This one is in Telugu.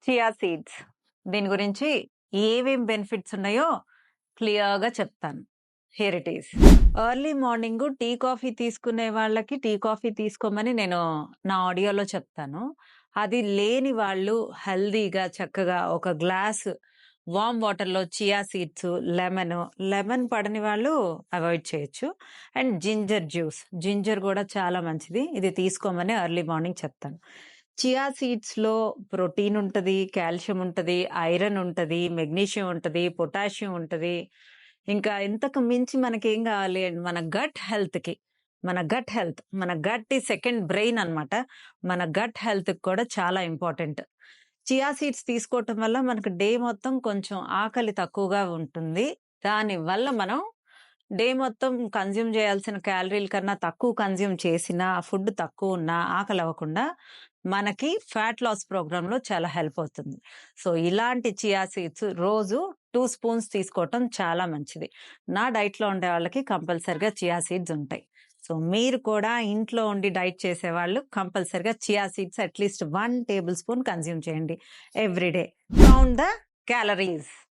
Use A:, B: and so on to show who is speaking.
A: Chia seeds. దీని గురించి ఏవేం బెనిఫిట్స్ ఉన్నాయో క్లియర్‌గా చెప్తాను. Here it is. Early morning tea, coffee తీసుకునే వాళ్ళకి టీ, కాఫీ తీసుకోమని నేను నా ఆడియోలో చెప్తాను. అది లేని వాళ్ళు హెల్తీగా చక్కగా ఒక గ్లాస్ వార్మ్ వాటర్‌లో చియా సీడ్స్, లెమన్ పడని వాళ్ళు అవాయిడ్ చేయొచ్చు. And ginger juice. జింజర్ గూడా చాలా మంచిది. ఇది తీసుకోమని ఎర్లీ మార్నింగ్ చెప్తాను. చియా సీడ్స్‌లో ప్రోటీన్ ఉంటది, కాల్షియం ఉంటది, ఐరన్ ఉంటది, మెగ్నీషియం ఉంటది, పొటాషియం ఉంటది. ఇంకా ఇంతకు మించి మనకేం గావాలి మన గట్ ఈజ్ సెకండ్ బ్రెయిన్ అన్నమాట. మన గట్ హెల్త్‌కి కూడా చాలా ఇంపార్టెంట్. చియా సీడ్స్ తీసుకోవటం వల్ల మనకు డే మొత్తం కొంచెం ఆకలి తక్కువగా ఉంటుంది. దానివల్ల మనం డే మొత్తం కన్జ్యూమ్ చేయాల్సిన క్యాలరీల కన్నా తక్కువ కన్జ్యూమ్ చేసినా, ఫుడ్ తక్కువున్నా ఆకలవ్వకుండా మనకి ఫ్యాట్ లాస్ ప్రోగ్రామ్‌లో చాలా హెల్ప్ అవుతుంది. సో, ఇలాంటి చియా సీడ్స్ రోజు 2 స్పూన్స్ తీసుకోవటం చాలా మంచిది. నా డైట్‌లో ఉండే వాళ్ళకి కంపల్సరీగా చియా సీడ్స్ ఉంటాయి. సో, మీరు కూడా ఇంట్లో ఉండి డైట్ చేసేవాళ్ళు కంపల్సరీగా chia seeds at least 1 tablespoon consume చేయండి every day. Count the calories.